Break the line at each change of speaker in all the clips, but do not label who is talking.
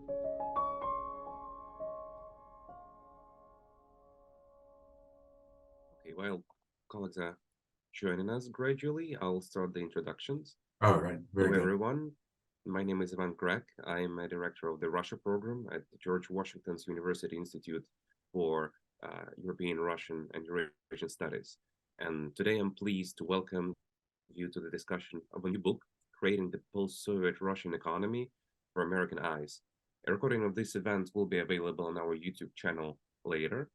Okay, while colleagues are joining us gradually, I'll start the introductions.
All right, very
Hello,
good.
everyone. My name is Ivan Grek. I'm a director of the Russia program at George Washington's University Institute for European, Russian, and Eurasian Studies. And today I'm pleased to welcome you to the discussion of a new book, Creating the Post-Soviet Russian Economy for American Eyes. A recording of this event will be available on our YouTube channel later,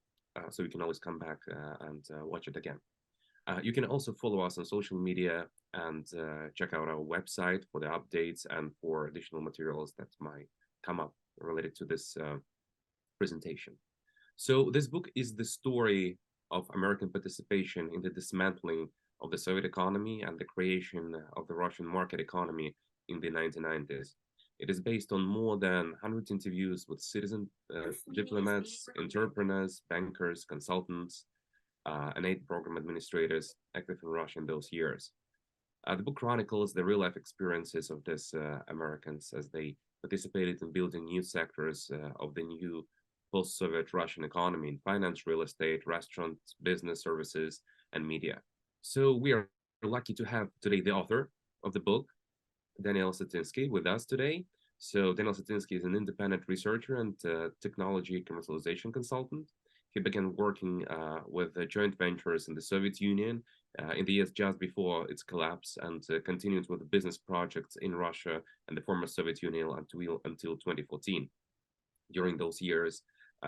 so you can always come back and watch it again. You can also follow us on social media and check out our website for the updates and for additional materials that might come up related to this presentation. So this book is the story of American participation in the dismantling of the Soviet economy and the creation of the Russian market economy in the 1990s. It is based on more than 100 interviews with citizen diplomats, entrepreneurs, bankers, consultants, and 8 program administrators active in Russia in those years. The book chronicles the real-life experiences of these Americans as they participated in building new sectors of the new post-Soviet Russian economy in finance, real estate, restaurants, business services, and media. So we are lucky to have today the author of the book, Daniel Satinsky, with us today. So Daniel Satinsky is an independent researcher and technology commercialization consultant. He began working with joint ventures in the Soviet Union in the years just before its collapse, and continued with business projects in Russia and the former Soviet Union until 2014. During those years,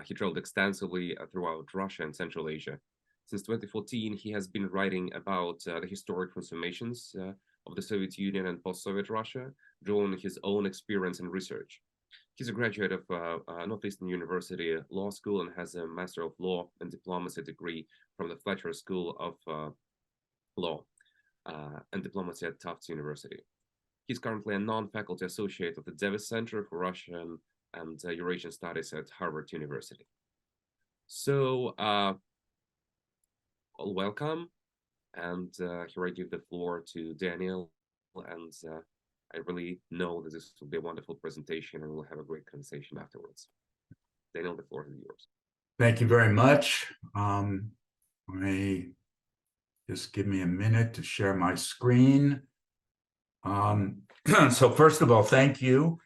he traveled extensively throughout Russia and Central Asia. Since 2014, he has been writing about the historic transformations of the Soviet Union and post-Soviet Russia, drawing his own experience and research. He's a graduate of Northeastern University Law School and has a Master of Law and Diplomacy degree from the Fletcher School of Law and Diplomacy at Tufts University. He's currently a non-faculty associate of the Davis Center for Russian and Eurasian Studies at Harvard University. So, welcome, and here I give the floor to Daniel, and I really know that this will be a wonderful presentation and we'll have a great conversation afterwards. Daniel, the floor is yours.
Thank you very much. Just give me a minute to share my screen. So first of all, thank you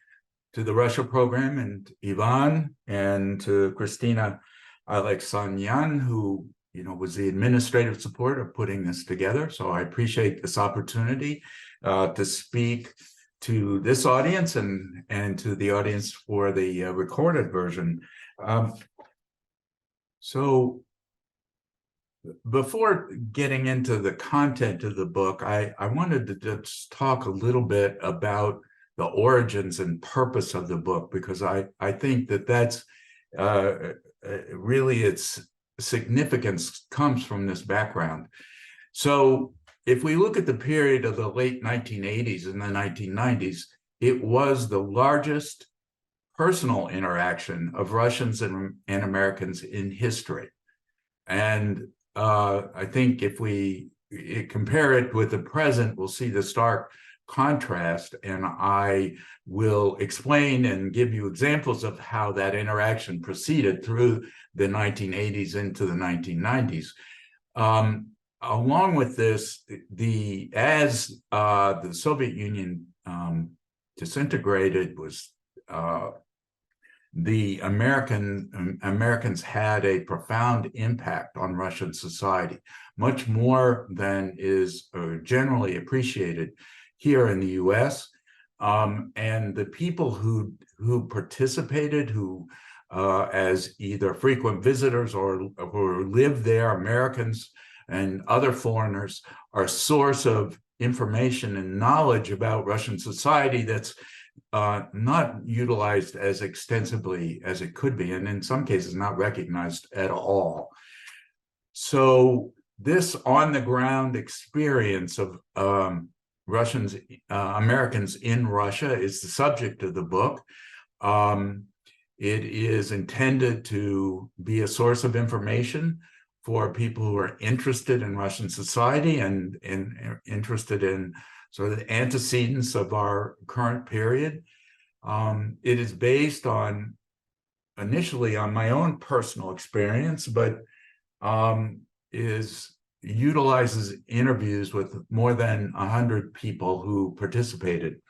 to the Russia program and Ivan and to Christina Alexanyan, who was the administrative support of putting this together. So I appreciate this opportunity to speak to this audience and to the audience for the recorded version. So before getting into the content of the book, I wanted to just talk a little bit about the origins and purpose of the book, because I think that that's really its significance comes from this background. So if we look at the period of the late 1980s and the 1990s, it was the largest personal interaction of Russians and Americans in history. And I think if we compare it with the present, we'll see the stark contrast, and I will explain and give you examples of how that interaction proceeded through the 1980s into the 1990s. Along with this, as the Soviet Union disintegrated, was the Americans had a profound impact on Russian society, much more than is generally appreciated here in the U.S. And the people who participated, as either frequent visitors or who lived there, Americans and other foreigners, are a source of information and knowledge about Russian society that's not utilized as extensively as it could be, and in some cases not recognized at all. So this on-the-ground experience of Americans in Russia is the subject of the book. It is intended to be a source of information for people who are interested in Russian society and interested in sort of the antecedents of our current period. It is based on initially on my own personal experience, but utilizes interviews with more than 100 people who participated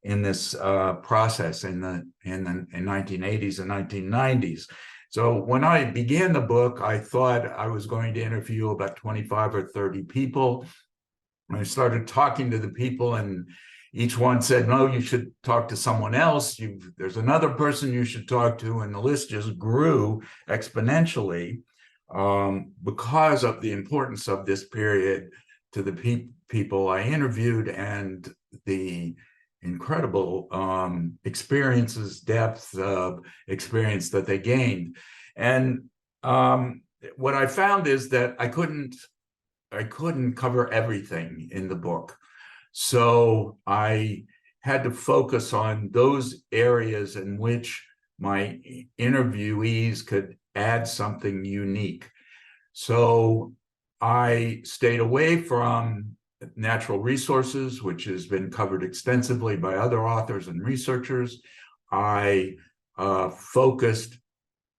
in this process in the 1980s and 1990s. So when I began the book, I thought I was going to interview about 25 or 30 people. I started talking to the people, and each one said, no, you should talk to someone else. There's another person you should talk to. And the list just grew exponentially because of the importance of this period to the people I interviewed and the incredible experiences, depth of experience that they gained. And what I found is that I couldn't cover everything in the book. So I had to focus on those areas in which my interviewees could add something unique. So I stayed away from natural resources, which has been covered extensively by other authors and researchers. I focused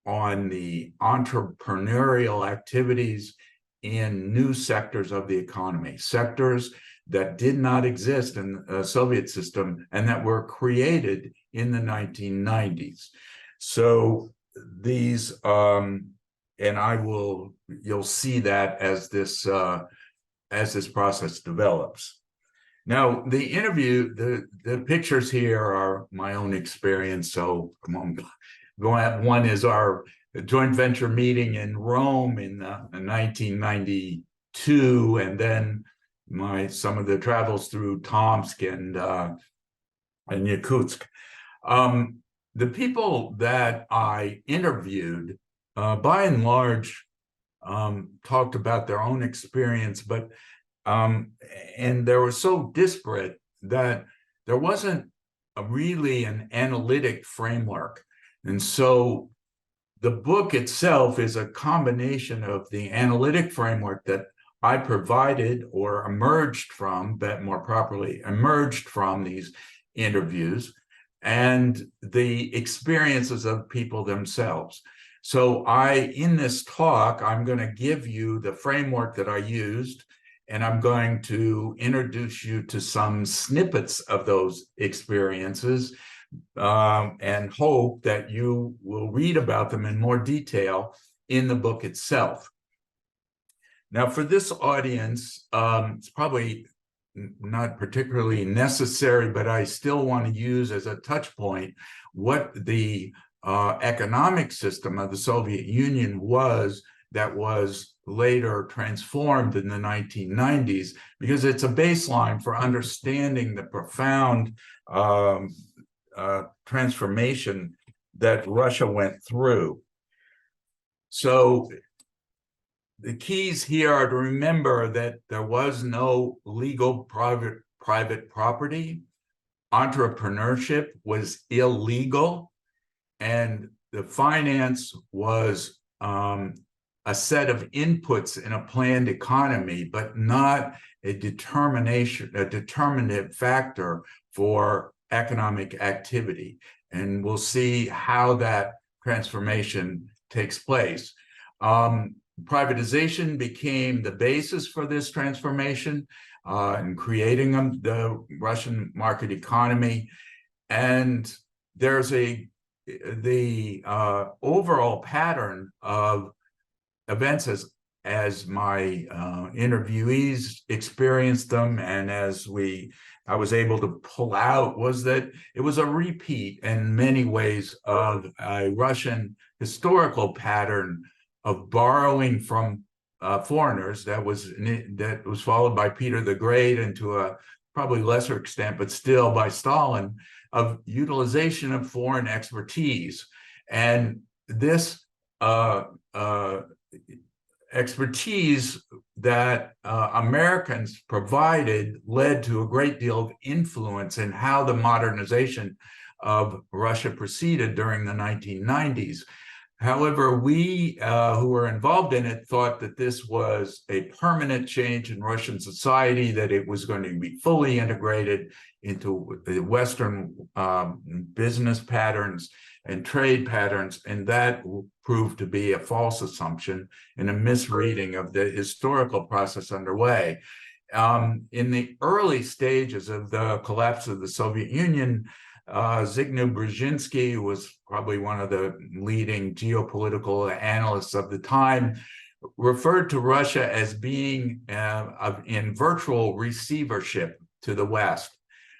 on the entrepreneurial activities in new sectors of the economy, sectors that did not exist in the Soviet system and that were created in the 1990s. So these, and you'll see that as this process develops. Now, the interview, the pictures here are my own experience. So one is our joint venture meeting in Rome in 1992, and then some of the travels through Tomsk and Yakutsk. The people that I interviewed, by and large, talked about their own experience, but and they were so disparate that there wasn't really an analytic framework. And so the book itself is a combination of the analytic framework that I provided or emerged from, but more properly emerged from these interviews, and the experiences of people themselves. So in this talk, I'm going to give you the framework that I used, and I'm going to introduce you to some snippets of those experiences, and hope that you will read about them in more detail in the book itself. Now, for this audience, it's probably not particularly necessary, but I still want to use as a touch point what the economic system of the Soviet Union was that was later transformed in the 1990s, because it's a baseline for understanding the profound transformation that Russia went through. So the keys here are to remember that there was no legal private property. Entrepreneurship was illegal, and the finance was a set of inputs in a planned economy, but not a determinative factor for economic activity. And we'll see how that transformation takes place. Privatization became the basis for this transformation in creating the Russian market economy. And there's the overall pattern of events as my interviewees experienced them, and as I was able to pull out, was that it was a repeat in many ways of a Russian historical pattern of borrowing from foreigners that was followed by Peter the Great, and to a probably lesser extent, but still by Stalin, of utilization of foreign expertise. And this expertise that Americans provided led to a great deal of influence in how the modernization of Russia proceeded during the 1990s. However, we who were involved in it thought that this was a permanent change in Russian society, that it was going to be fully integrated into the Western business patterns and trade patterns, and that proved to be a false assumption and a misreading of the historical process underway. In the early stages of the collapse of the Soviet Union, Zbigniew Brzezinski, who was probably one of the leading geopolitical analysts of the time, referred to Russia as being in virtual receivership to the West,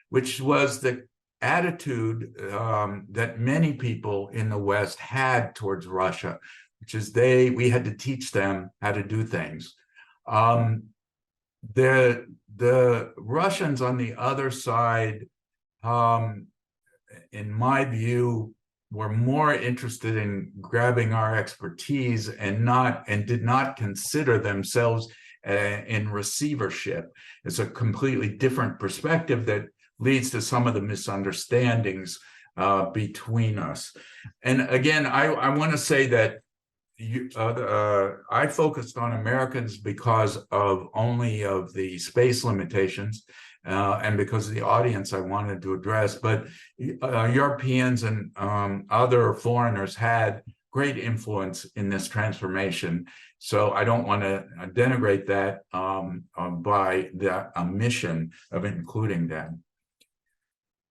which was the attitude that many people in the West had towards Russia, which is we had to teach them how to do things. The Russians on the other side, in my view, were more interested in grabbing our expertise and did not consider themselves in receivership. It's a completely different perspective that leads to some of the misunderstandings between us. And again, I want to say that I focused on Americans because of the space limitations and because of the audience I wanted to address. But Europeans and other foreigners had great influence in this transformation. So I don't want to denigrate that by the omission of including them.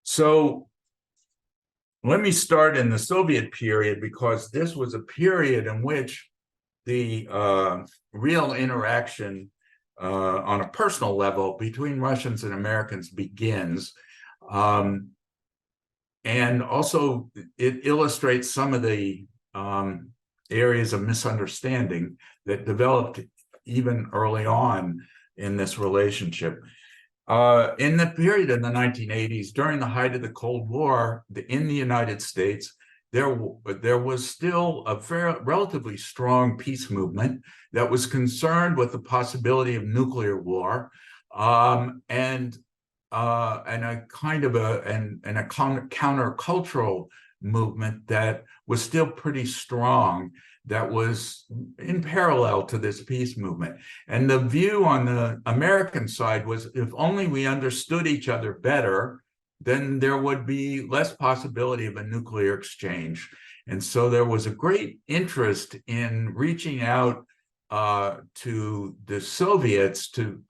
So let me start in the Soviet period, because this was a period in which the real interaction on a personal level between Russians and Americans begins. And also it illustrates some of the areas of misunderstanding that developed even early on in this relationship. In the period in the 1980s, during the height of the Cold War, in the United States, there was still a relatively strong peace movement that was concerned with the possibility of nuclear war, and a kind of a countercultural movement that was still pretty strong, that was in parallel to this peace movement. And the view on the American side was, if only we understood each other better, then there would be less possibility of a nuclear exchange. And so there was a great interest in reaching out to the Soviets to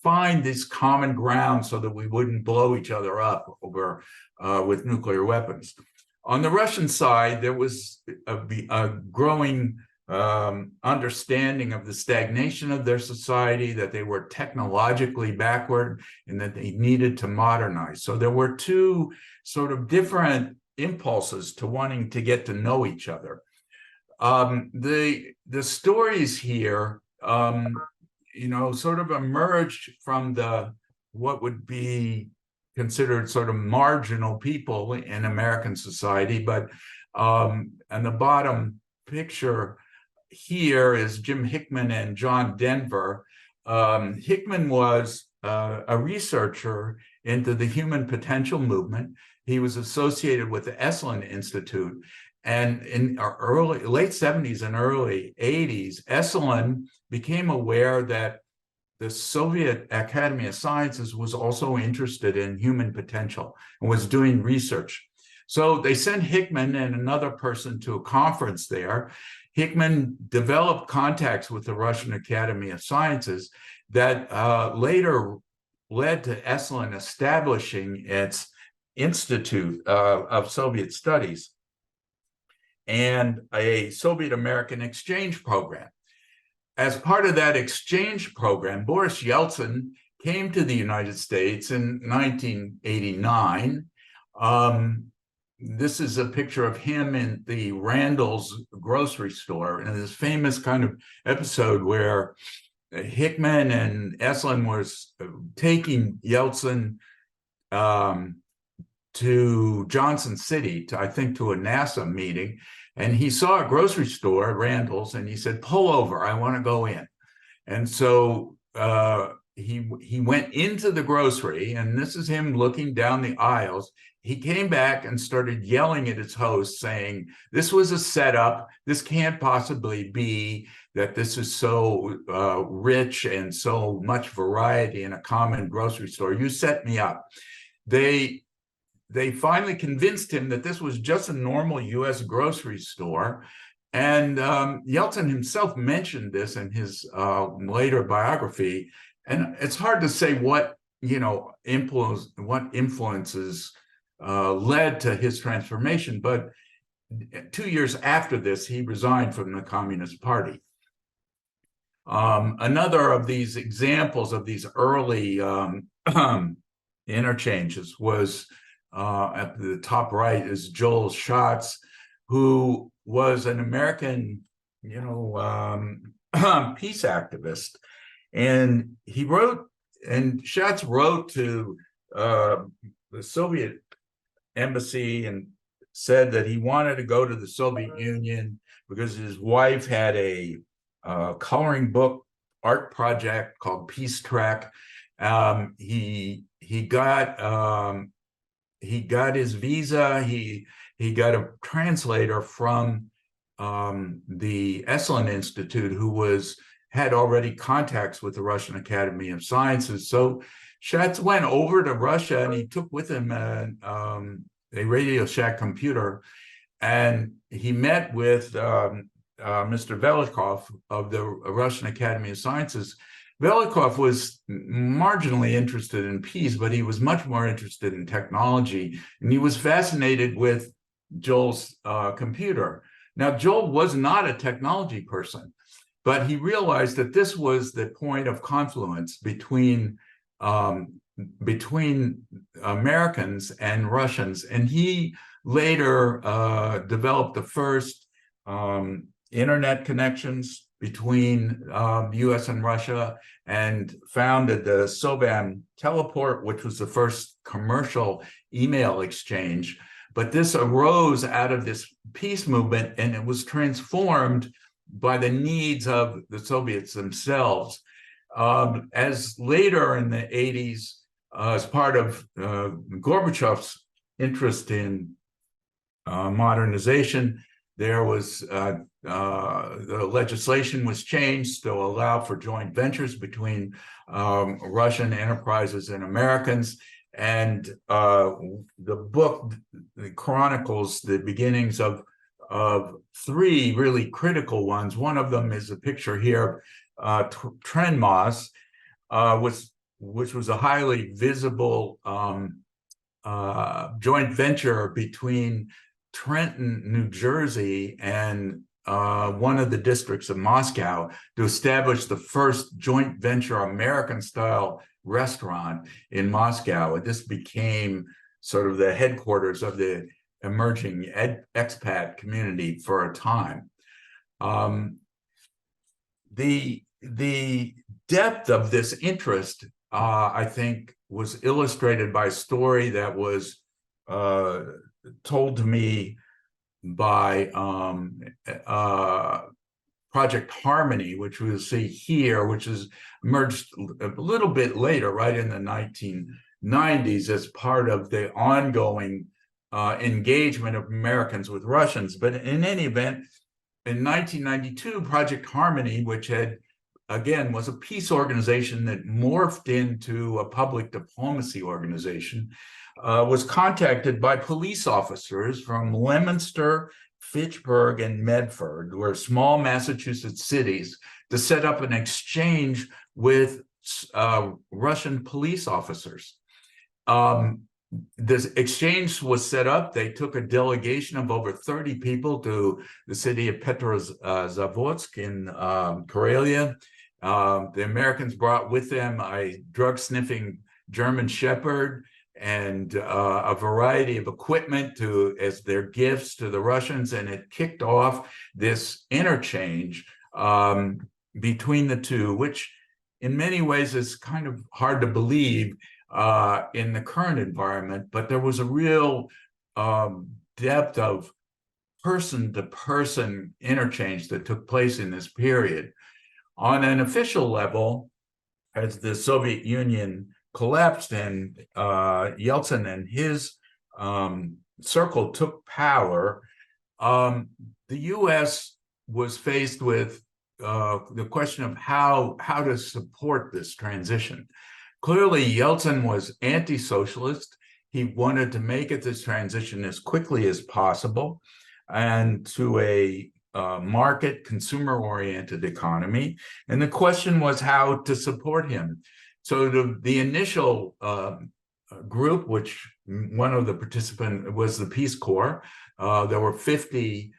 find this common ground so that we wouldn't blow each other up over with nuclear weapons. On the Russian side, there was a growing understanding of the stagnation of their society, that they were technologically backward and that they needed to modernize. So there were two sort of different impulses to wanting to get to know each other. The stories here, sort of emerged from what would be considered sort of marginal people in American society. But and the bottom picture here is Jim Hickman and John Denver. Hickman was a researcher into the human potential movement. He was associated with the Esalen Institute. And in our late 70s and early 80s, Esalen became aware that the Soviet Academy of Sciences was also interested in human potential and was doing research. So they sent Hickman and another person to a conference there. Hickman developed contacts with the Russian Academy of Sciences that later led to Esalen establishing its Institute of Soviet Studies and a Soviet-American exchange program. As part of that exchange program, Boris Yeltsin came to the United States in 1989. This is a picture of him in the Randall's grocery store, in this famous kind of episode where Hickman and Esalen was taking Yeltsin to Johnson City, I think to a NASA meeting. And he saw a grocery store, Randall's, and he said, "Pull over, I want to go in." And so he went into the grocery, and this is him looking down the aisles. He came back and started yelling at his host, saying, "This was a setup. This can't possibly be that this is so rich and so much variety in a common grocery store. You set me up." They finally convinced him that this was just a normal U.S. grocery store. And Yeltsin himself mentioned this in his later biography. And it's hard to say what influences led to his transformation. But 2 years after this, he resigned from the Communist Party. Another of these examples of these early interchanges was at the top right is Joel Schatz, who was an American, peace activist. And Schatz wrote to the Soviet embassy and said that he wanted to go to the Soviet Union because his wife had a coloring book art project called Peace Trek. He got his visa. He got a translator from the Esalen Institute, who had already contacts with the Russian Academy of Sciences. So Schatz went over to Russia, and he took with him a Radio Shack computer, and he met with Mr. Velikov of the Russian Academy of Sciences. Velikov was marginally interested in peace, but he was much more interested in technology, and he was fascinated with Joel's computer. Now, Joel was not a technology person, but he realized that this was the point of confluence between Americans and Russians, and he later developed the first internet connections between U.S. and Russia, and founded the Sovam Teleport, which was the first commercial email exchange. But this arose out of this peace movement, and it was transformed by the needs of the Soviets themselves. As later in the 80s, as part of Gorbachev's interest in modernization, there was the legislation was changed to allow for joint ventures between Russian enterprises and Americans. And the book chronicles the beginnings of three really critical ones. One of them is a picture here of Trenmos, which was a highly visible joint venture between Trenton, New Jersey, and one of the districts of Moscow to establish the first joint venture American-style restaurant in Moscow. And this became sort of the headquarters of the emerging expat community for a time. The depth of this interest, I think, was illustrated by a story that was told to me by Project Harmony, which we'll see here, which has emerged a little bit later, right in the 1990s, as part of the ongoing engagement of Americans with Russians. But in any event, in 1992, Project Harmony, which was a peace organization that morphed into a public diplomacy organization, was contacted by police officers from Leominster, Fitchburg, and Medford, were small Massachusetts cities, to set up an exchange with Russian police officers. This exchange was set up. They took a delegation of over 30 people to the city of Petrozavodsk in Karelia. The Americans brought with them a drug-sniffing German Shepherd and a variety of equipment as their gifts to the Russians, and it kicked off this interchange between the two, which in many ways is kind of hard to believe in the current environment, but there was a real depth of person-to-person interchange that took place in this period. On an official level, as the Soviet Union collapsed and Yeltsin and his circle took power, the U.S. was faced with the question of how to support this transition. Clearly, Yeltsin was anti-socialist. He wanted to make it this transition as quickly as possible and to a market, consumer-oriented economy. And the question was how to support him. So the initial group, which one of the participants was the Peace Corps, there were 50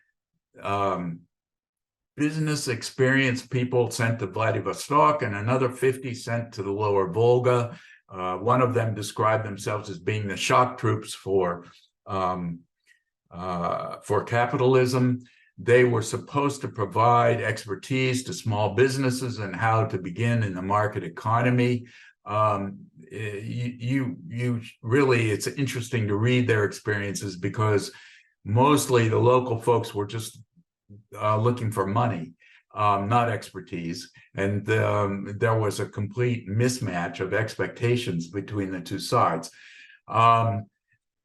business experienced people sent to Vladivostok and another 50 sent to the lower Volga. One of them described themselves as being the shock troops for capitalism. They were supposed to provide expertise to small businesses and how to begin in the market economy. You really, it's interesting to read their experiences because mostly the local folks were just looking for money, not expertise. And there was a complete mismatch of expectations between the two sides.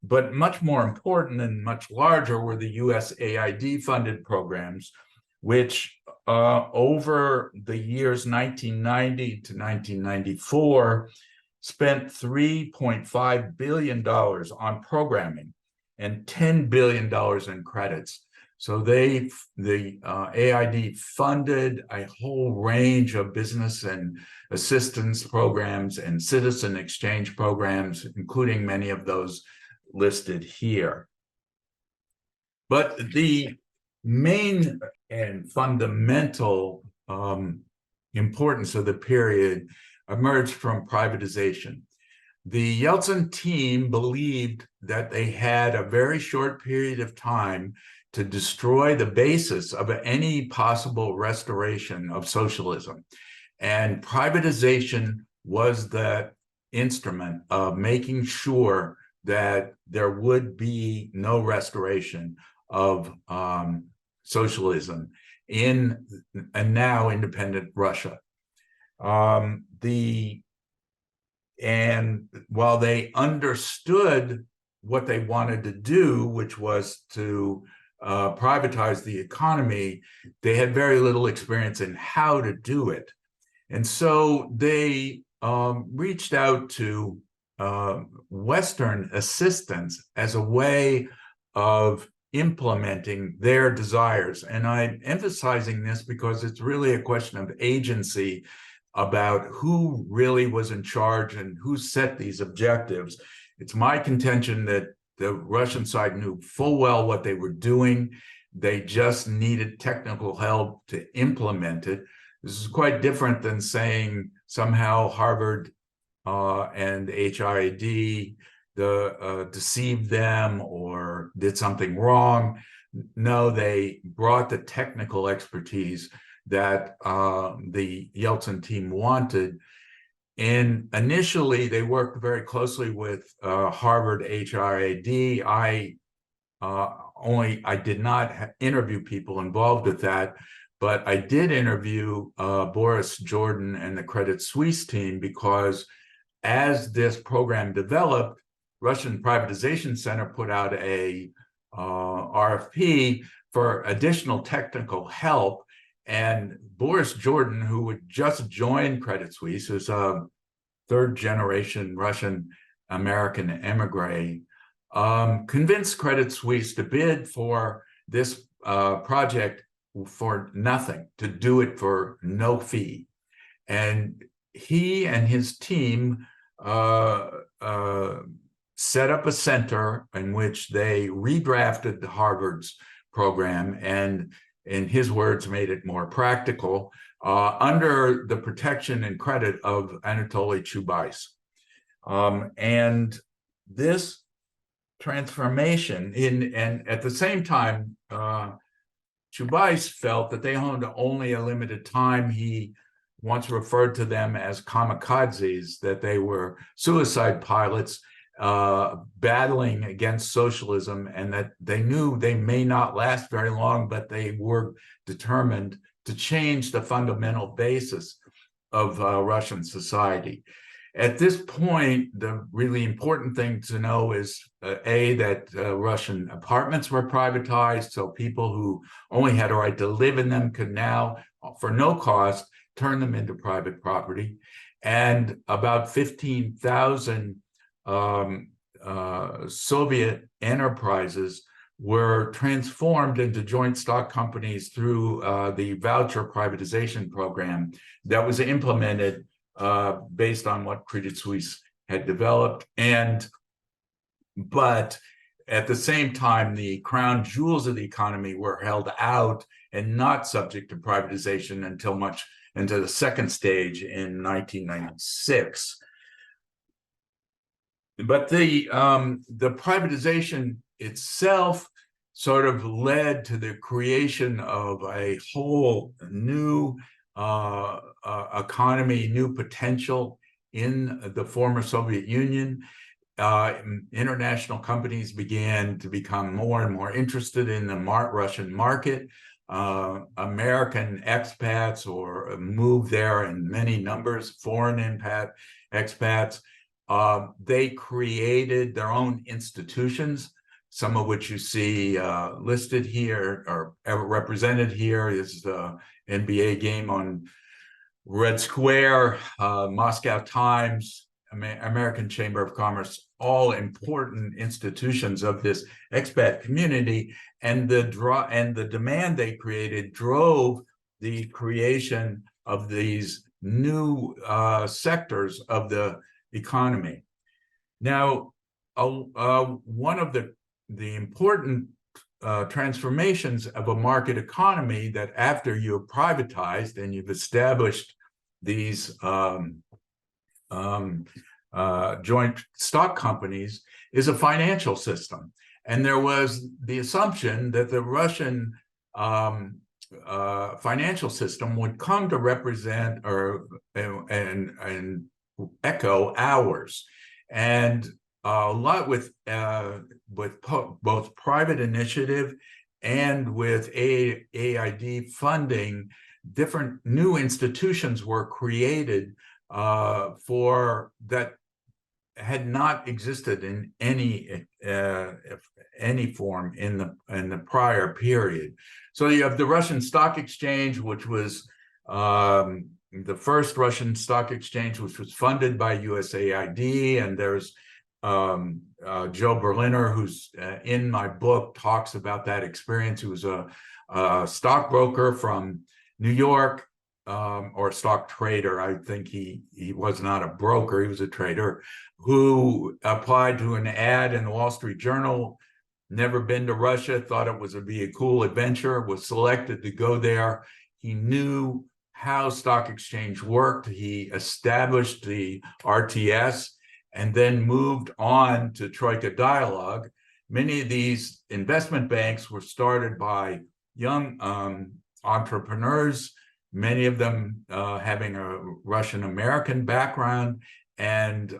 But much more important and much larger were the USAID funded programs, which over the years 1990 to 1994 spent $3.5 billion on programming and $10 billion in credits. So the AID funded a whole range of business and assistance programs and citizen exchange programs, including many of those listed here. But the main and fundamental importance of the period emerged from privatization. The Yeltsin team believed that they had a very short period of time to destroy the basis of any possible restoration of socialism. And privatization was the instrument of making sure that there would be no restoration of socialism in a now independent Russia. And while they understood what they wanted to do, which was to privatize the economy, they had very little experience in how to do it. And so they reached out to Western assistance as a way of implementing their desires. And I'm emphasizing this because it's really a question of agency about who really was in charge and who set these objectives. It's my contention that the Russian side knew full well what they were doing. They just needed technical help to implement it. This is quite different than saying somehow Harvard and HID deceived them or did something wrong. No, they brought the technical expertise that the Yeltsin team wanted. And initially, they worked very closely with Harvard HID. I did not interview people involved with that, but I did interview Boris Jordan and the Credit Suisse team because as this program developed, Russian Privatization Center put out a RFP for additional technical help. And Boris Jordan, who had just joined Credit Suisse, who's a third-generation Russian-American emigre, convinced Credit Suisse to bid for this project for nothing, to do it for no fee. And he and his team set up a center in which they redrafted Harvard's program and, in his words, made it more practical under the protection and credit of Anatoly Chubais. And this transformation, and at the same time, Chubais felt that they owned only a limited time. He once referred to them as kamikazes, that they were suicide pilots battling against socialism, and that they knew they may not last very long, but they were determined to change the fundamental basis. of Russian society. At this point, the really important thing to know is that Russian apartments were privatized, so people who only had a right to live in them could now, for no cost, turn them into private property. And about 15,000 Soviet enterprises were transformed into joint stock companies through the voucher privatization program that was implemented based on what Credit Suisse had developed. But at the same time, the crown jewels of the economy were held out and not subject to privatization until much into the second stage in 1996. But the privatization itself sort of led to the creation of a whole new economy, new potential in the former Soviet Union. International companies began to become more and more interested in the Russian market. American expats or moved there in many numbers, foreign expats. They created their own institutions, some of which you see listed here or represented here is the NBA game on Red Square, Moscow Times, American Chamber of Commerce, all important institutions of this expat community, and the demand they created drove the creation of these new sectors of the economy. Now, one of the important transformations of a market economy that after you have privatized and you've established these joint stock companies is a financial system. And there was the assumption that the Russian financial system would come to represent and echo ours. And a lot with both private initiative and with AID funding, different new institutions were created for that had not existed in any form in the prior period. So you have the Russian Stock Exchange, which was the first Russian stock exchange, which was funded by USAID, and there's Joe Berliner, who's in my book, talks about that experience. He was a stockbroker from New York, or a stock trader. I think he was not a broker, he was a trader, who applied to an ad in the Wall Street Journal, never been to Russia, thought it would be a cool adventure, was selected to go there. He knew how stock exchange worked. He established the RTS and then moved on to Troika Dialogue. Many of these investment banks were started by young entrepreneurs, many of them having a Russian-American background and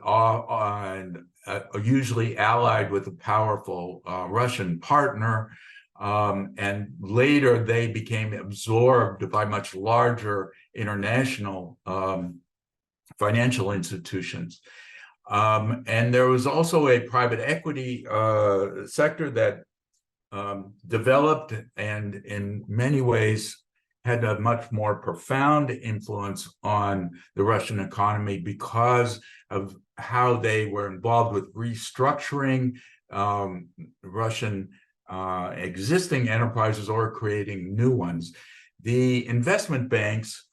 usually allied with a powerful Russian partner. And later they became absorbed by much larger international financial institutions. And there was also a private equity sector that developed and in many ways had a much more profound influence on the Russian economy because of how they were involved with restructuring Russian existing enterprises or creating new ones. The investment banks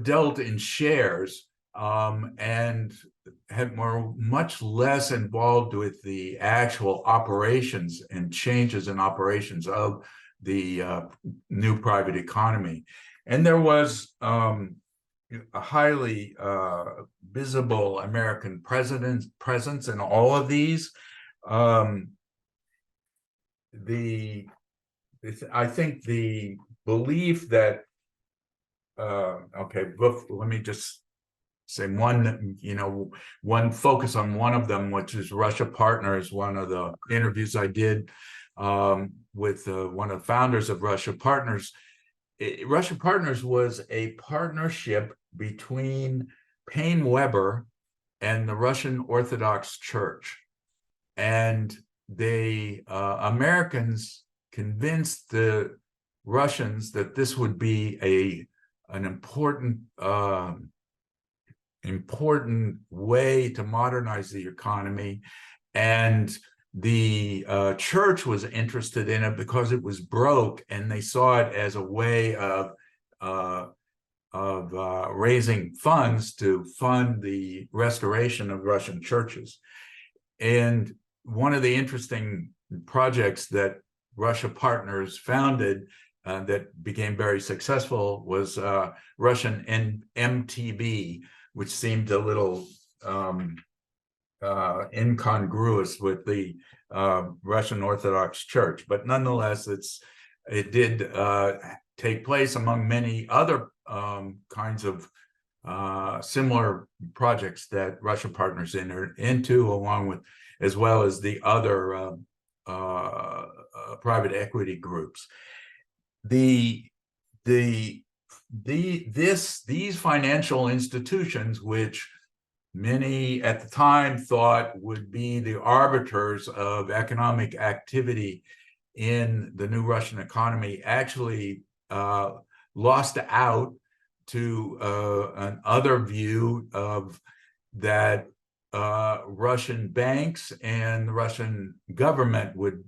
dealt in shares and were much less involved with the actual operations and changes in operations of the new private economy. And there was a highly visible American presence in all of these. I think the belief that, let me just say one focus on one of them, which is Russia Partners. One of the interviews I did with one of the founders of Russia Partners Russia Partners was a partnership between Paine Webber and the Russian Orthodox Church. And the Americans convinced the Russians that this would be an important way to modernize the economy. And the church was interested in it because it was broke, and they saw it as a way of raising funds to fund the restoration of Russian churches. And one of the interesting projects that Russia Partners founded that became very successful was Russian MTB, which seemed a little incongruous with the Russian Orthodox Church, but nonetheless, it did take place among many other kinds of similar projects that Russia Partners entered into, along with, as well as the other private equity groups. These financial institutions, which many at the time thought would be the arbiters of economic activity in the new Russian economy, actually lost out to another view of that Russian banks and the Russian government would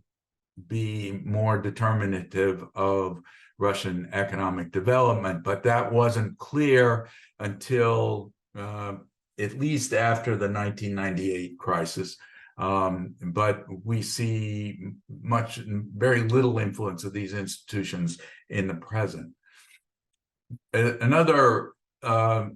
be more determinative of Russian economic development. But that wasn't clear until at least after the 1998 crisis. But we see very little influence of these institutions in the present. Another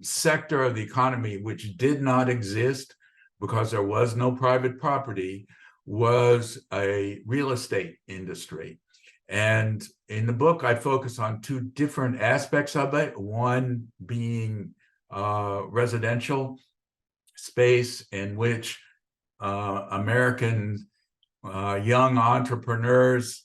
sector of the economy which did not exist because there was no private property was a real estate industry. And in the book, I focus on two different aspects of it, one being residential space, in which American young entrepreneurs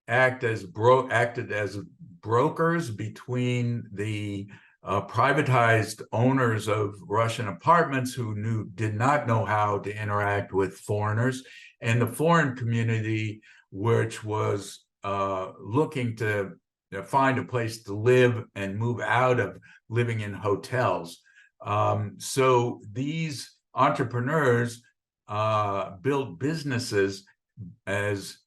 acted as brokers between the privatized owners of Russian apartments who did not know how to interact with foreigners, and the foreign community, which was looking to find a place to live and move out of living in hotels. So these entrepreneurs built businesses as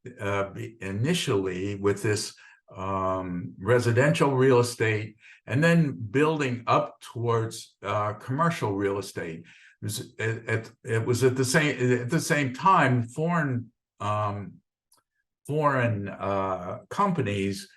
initially with this residential real estate, and then building up towards commercial real estate. It was at the same time foreign companies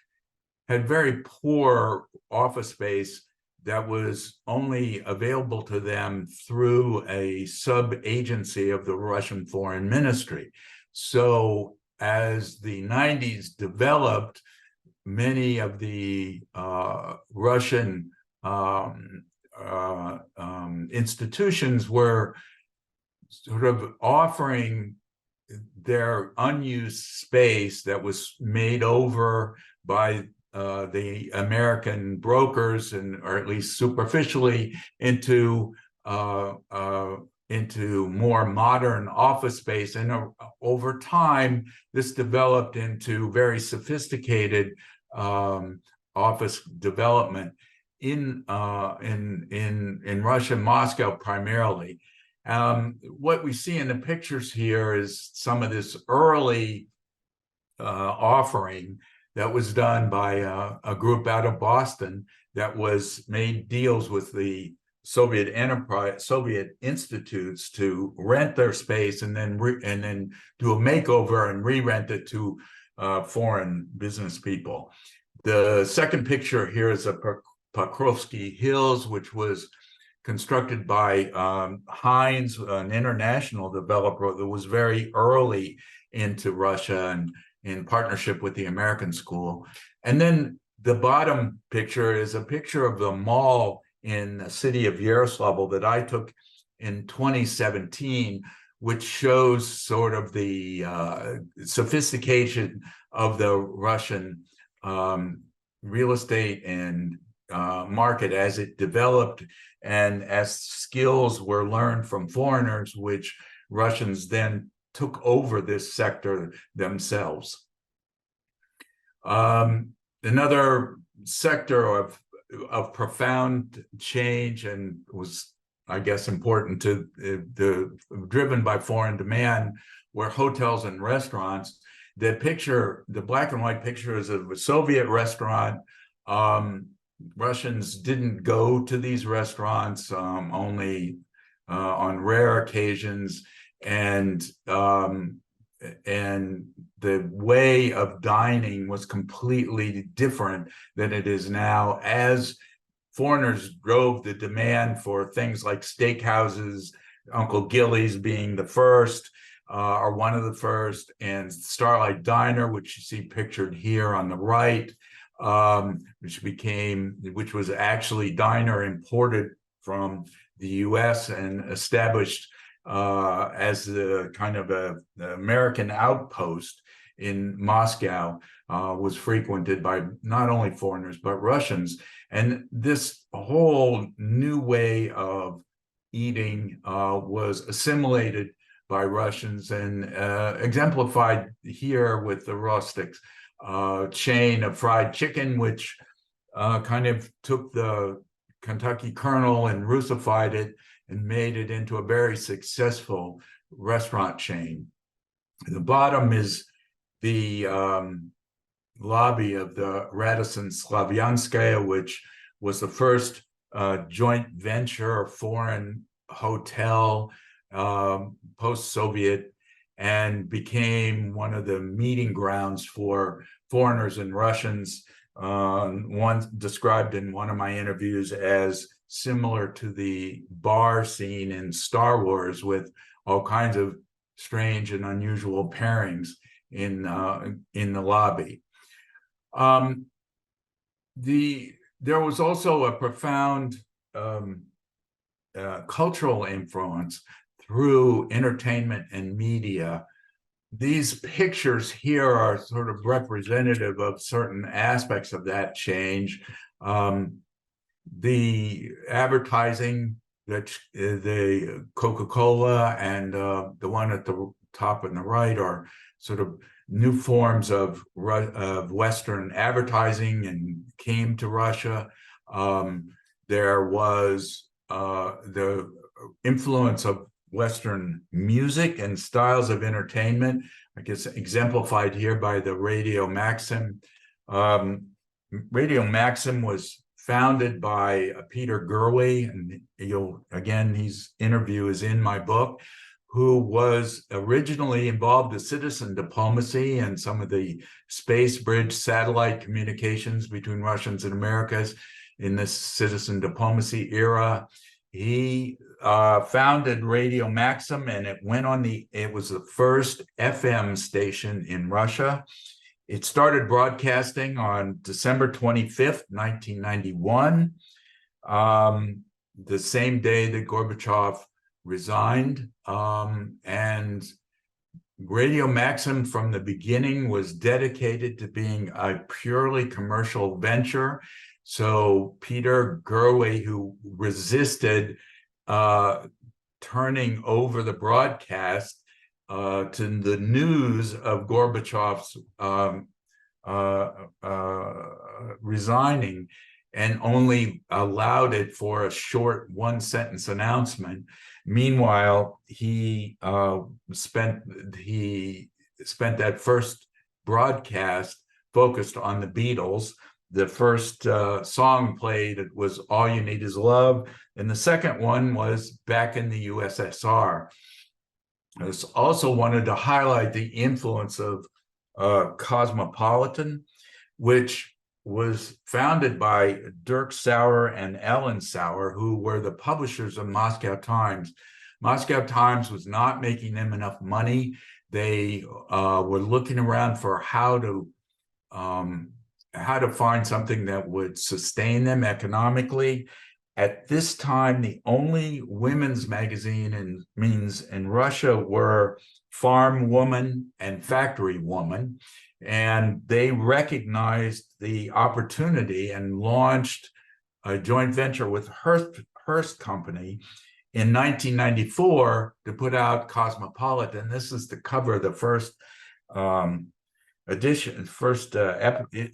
had very poor office space that was only available to them through a sub-agency of the Russian Foreign Ministry. So as the 90s developed, many of the Russian institutions were sort of offering their unused space that was made over by the American brokers, or at least superficially, into more modern office space. And over time, this developed into very sophisticated office development in Russia, Moscow primarily. What we see in the pictures here is some of this early offering that was done by a group out of Boston that made deals with the Soviet institutes to rent their space and then do a makeover and re-rent it to foreign business people. The second picture here is a Pokrovsky Hills, which was constructed by Heinz, an international developer that was very early into Russia and in partnership with the American school. And then the bottom picture is a picture of the mall in the city of Yaroslavl that I took in 2017, which shows sort of the sophistication of the Russian real estate and market as it developed and as skills were learned from foreigners, which Russians then took over this sector themselves. Another sector of profound change and was, I guess, important to driven by foreign demand were hotels and restaurants. The black and white picture is of a Soviet restaurant. Russians didn't go to these restaurants, only on rare occasions, and the way of dining was completely different than it is now, as foreigners drove the demand for things like steakhouses, Uncle Gilly's being the first, or one of the first, and Starlight Diner, which you see pictured here on the right, which was actually diner imported from the US and established as a kind of an American outpost in Moscow, was frequented by not only foreigners, but Russians. And this whole new way of eating was assimilated by Russians and exemplified here with the Rustics chain of fried chicken, which kind of took the Kentucky Colonel and Russified it and made it into a very successful restaurant chain. The bottom is the lobby of the Radisson Slavyanskaya, which was the first joint venture foreign hotel post-Soviet, and became one of the meeting grounds for foreigners and Russians. One described in one of my interviews as similar to the bar scene in Star Wars, with all kinds of strange and unusual pairings in the lobby. There was also a profound cultural influence through entertainment and media. These pictures here are sort of representative of certain aspects of that change. The advertising, that the Coca-Cola and the one at the top and the right are sort of new forms of Western advertising and came to Russia. There was the influence of Western music and styles of entertainment, I guess exemplified here by the Radio Maxim. Radio Maxim was founded by Peter Gerwey, and his interview is in my book, who was originally involved in citizen diplomacy and some of the space bridge satellite communications between Russians and Americans in this citizen diplomacy era. He founded Radio Maxim, and it was the first FM station in Russia. It started broadcasting on December 25th, 1991, the same day that Gorbachev resigned. And Radio Maxim from the beginning was dedicated to being a purely commercial venture. So Peter Gerwey, who resisted turning over the broadcast to the news of Gorbachev's resigning, and only allowed it for a short one-sentence announcement. Meanwhile, he spent that first broadcast focused on the Beatles. The first song played was "All You Need Is Love," and the second one was "Back in the USSR." I also wanted to highlight the influence of Cosmopolitan, which was founded by Dirk Sauer and Ellen Sauer, who were the publishers of Moscow Times. Moscow Times was not making them enough money. They were looking around for how to find something that would sustain them economically. At this time, the only women's magazine in Russia were farm woman and factory woman, and they recognized the opportunity and launched a joint venture with Hearst Company in 1994 to put out Cosmopolitan. This is the cover of the first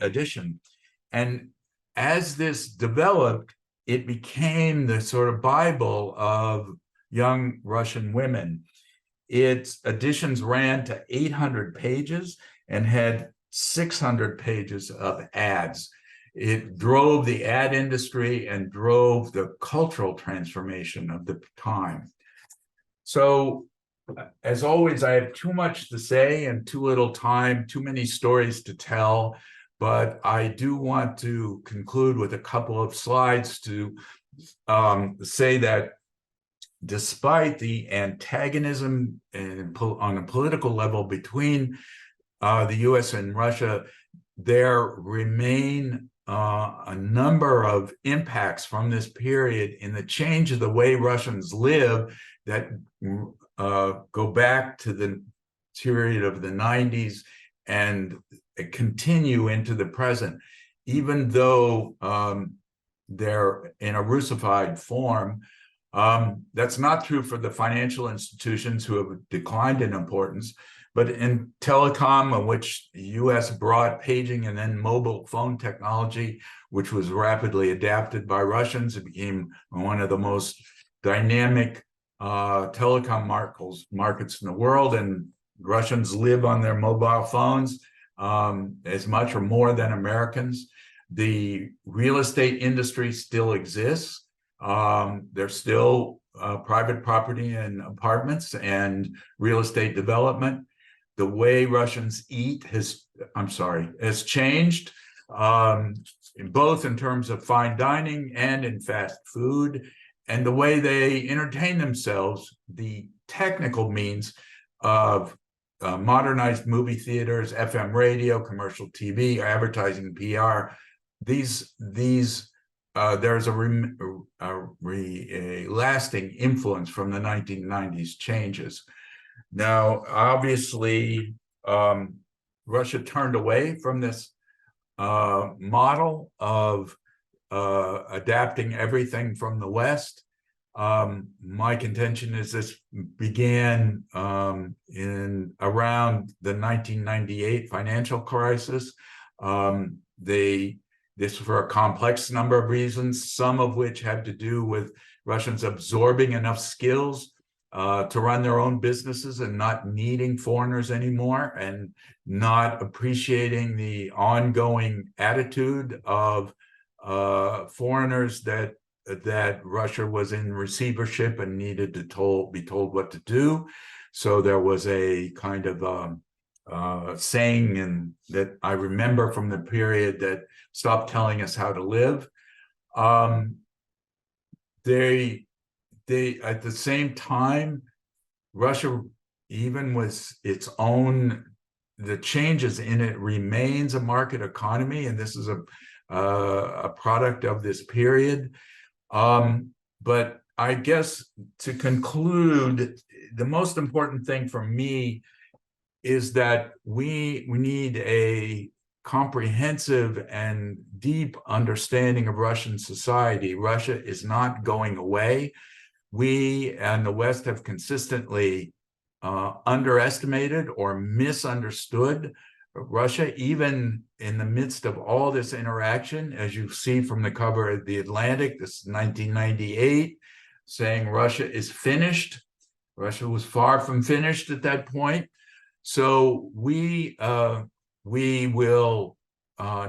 edition. And as this developed, it became the sort of Bible of young Russian women. Its editions ran to 800 pages and had 600 pages of ads. It drove the ad industry and drove the cultural transformation of the time. So, as always, I have too much to say and too little time, too many stories to tell, but I do want to conclude with a couple of slides to say that despite the antagonism on a political level between the US and Russia, there remain a number of impacts from this period in the change of the way Russians live that go back to the period of the 90s and continue into the present, even though they're in a Russified form. That's not true for the financial institutions who have declined in importance, but in telecom, in which the US brought paging and then mobile phone technology, which was rapidly adapted by Russians, it became one of the most dynamic telecom markets in the world, and Russians live on their mobile phones as much or more than Americans. The real estate industry still exists. There's still private property and apartments and real estate development. The way Russians eat has changed, both in terms of fine dining and in fast food, and the way they entertain themselves, the technical means of modernized movie theaters, FM radio, commercial TV, advertising, PR. There's a lasting influence from the 1990s changes. Now, obviously, Russia turned away from this model of adapting everything from the West. My contention is this began in around the 1998 financial crisis. This for a complex number of reasons, some of which had to do with Russians absorbing enough skills to run their own businesses and not needing foreigners anymore, and not appreciating the ongoing attitude of foreigners that Russia was in receivership and needed to be told what to do. So there was a kind of saying that I remember from the period that stop telling us how to live. They at the same time, Russia, even with its own, the changes in it, remains a market economy, and this is a product of this period. But I guess to conclude, the most important thing for me is that we need a comprehensive and deep understanding of Russian society. Russia is not going away. We and the West have consistently underestimated or misunderstood Russia, even in the midst of all this interaction. As you see from the cover of The Atlantic, this is 1998, saying Russia is finished. Russia was far from finished at that point. So we will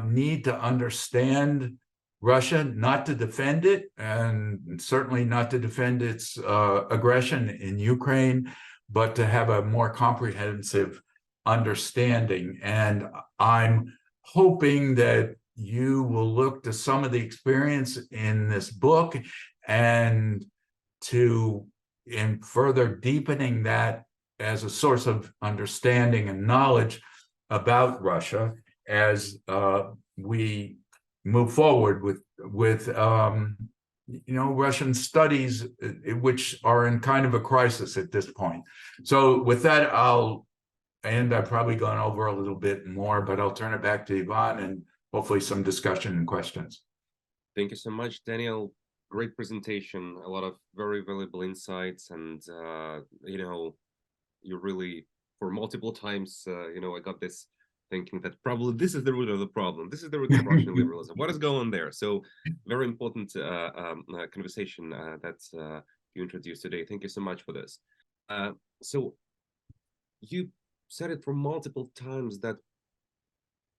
need to understand Russia, not to defend it, and certainly not to defend its aggression in Ukraine, but to have a more comprehensive understanding. And I'm hoping that you will look to some of the experience in this book and in further deepening that as a source of understanding and knowledge about Russia as we move forward with Russian studies, which are in kind of a crisis at this point. So with that, I've probably gone over a little bit more, but I'll turn it back to Ivan and hopefully some discussion and questions.
Thank you so much, Daniel. Great presentation, a lot of very valuable insights, and you really, for multiple times, I got this thinking that probably this is the root of the problem. This is the root of Russian liberalism. What is going on there? So, very important conversation that you introduced today. Thank you so much for this. So, you said it for multiple times that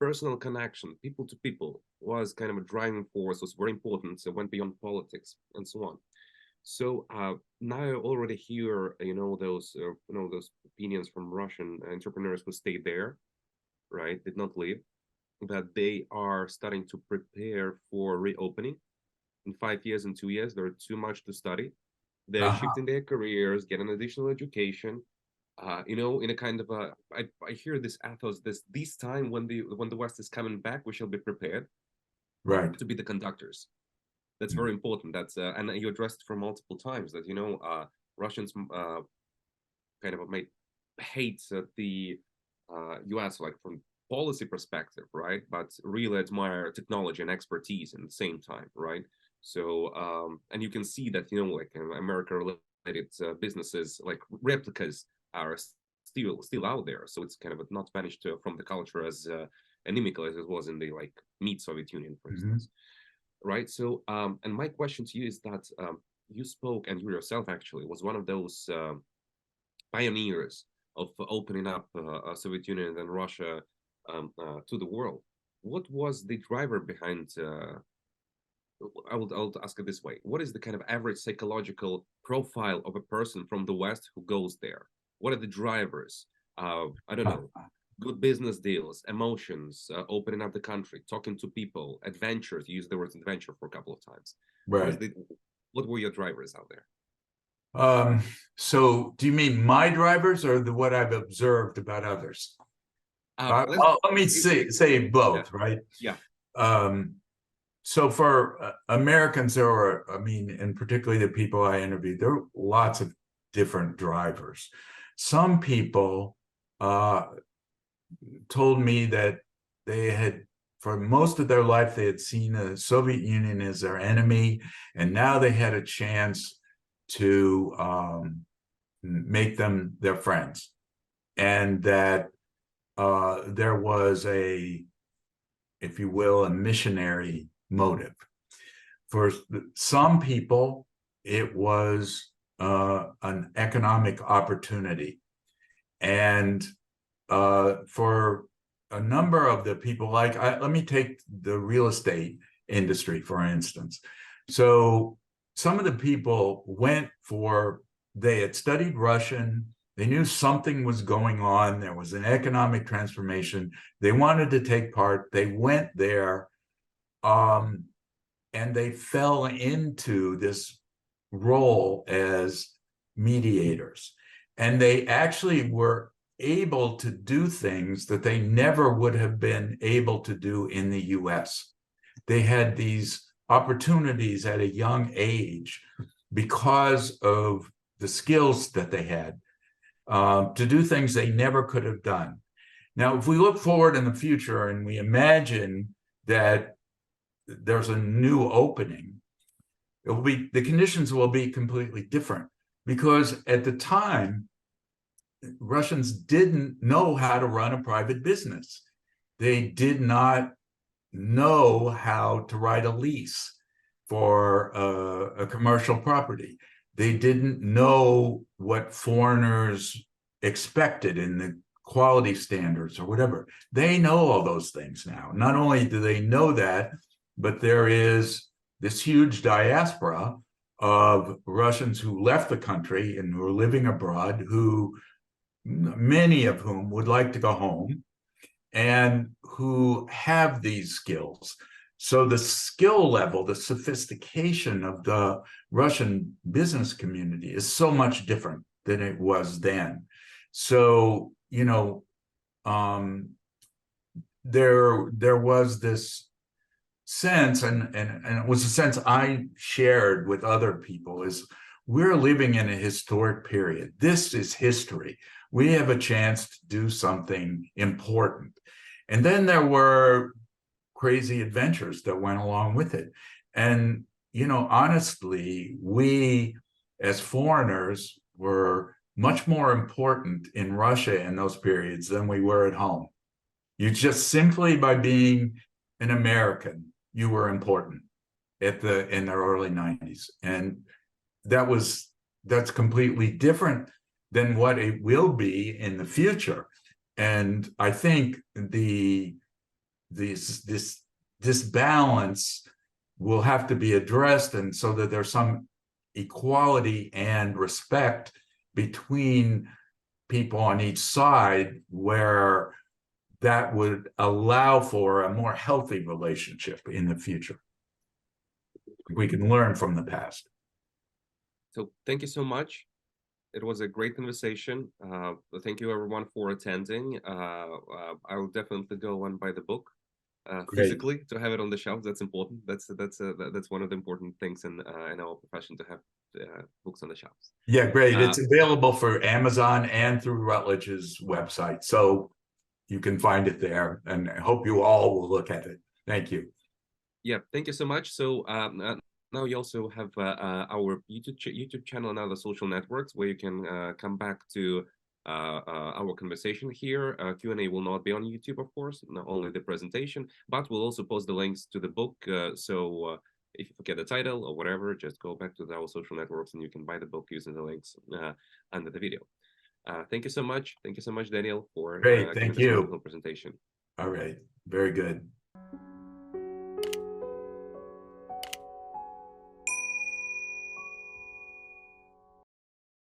personal connection, people to people, was kind of a driving force, was very important. So, went beyond politics and so on. So now I already hear, those opinions from Russian entrepreneurs who stayed there, right, did not leave, that they are starting to prepare for reopening in 5 years and 2 years. There's too much to study. They're shifting their careers, getting additional education. In a kind of I hear this ethos, this time when the West is coming back, we shall be prepared,
right,
to be the conductors. That's very important. That's and you addressed for multiple times that Russians kind of might hate the U.S. like from policy perspective, right? But really admire technology and expertise at the same time, right? So and you can see that like America-related businesses like replicas are still out there. So it's kind of not vanished from the culture as inimical as it was in the like meat Soviet Union, for instance. Right. So, and my question to you is that you spoke, and you yourself actually was one of those pioneers of opening up Soviet Union and Russia to the world. What was the driver behind? I'll ask it this way: what is the kind of average psychological profile of a person from the West who goes there? What are the drivers? I don't know. Good business deals, emotions, opening up the country, talking to people, adventures. You used the word adventure for a couple of times.
Right.
What were your drivers out there?
So do you mean my drivers or what I've observed about others? Let me say both,
yeah.
right?
Yeah.
So for Americans, and particularly the people I interviewed, there are lots of different drivers. Some people told me that they had, for most of their life, they had seen the Soviet Union as their enemy, and now they had a chance to make them their friends, and that there was if you will, a missionary motive. For some people, it was an economic opportunity, and for a number of the people, let me take the real estate industry, for instance. So some of the people they had studied Russian, they knew something was going on, there was an economic transformation, they wanted to take part, they went there, and they fell into this role as mediators. And they actually were able to do things that they never would have been able to do in the US. They had these opportunities at a young age because of the skills that they had to do things they never could have done. Now, if we look forward in the future and we imagine that there's a new opening, the conditions will be completely different, because at the time, Russians didn't know how to run a private business. They did not know how to write a lease for a commercial property. They didn't know what foreigners expected in the quality standards or whatever. They know all those things now. Not only do they know that, but there is this huge diaspora of Russians who left the country and who are living abroad, many of whom would like to go home and who have these skills. So the skill level, the sophistication of the Russian business community is so much different than it was then. So, there was this sense, and it was a sense I shared with other people, is we're living in a historic period. This is history. We have a chance to do something important. And then there were crazy adventures that went along with it. And, honestly, we as foreigners were much more important in Russia in those periods than we were at home. You just simply by being an American, you were important in the early 90s. And that's completely different than what it will be in the future. And I think this balance will have to be addressed, and so that there's some equality and respect between people on each side, where that would allow for a more healthy relationship in the future. We can learn from the past.
So thank you so much. It was a great conversation. Thank you everyone for attending. I will definitely go and buy the book physically to have it on the shelf. That's important. That's one of the important things in our profession, to have books on the shelves.
Yeah, great. It's available for Amazon and through Routledge's website, so you can find it there. And I hope you all will look at it. Thank you.
Yeah, thank you so much. So now you also have our YouTube channel and other social networks where you can come back to our conversation here. Q&A will not be on YouTube, of course, not only the presentation, but we'll also post the links to the book. So if you forget the title or whatever, just go back to our social networks and you can buy the book using the links under the video. Thank you so much. Thank you so much, Daniel, for
Great. Thank
giving this
you.
wonderful presentation.
All right. Very good.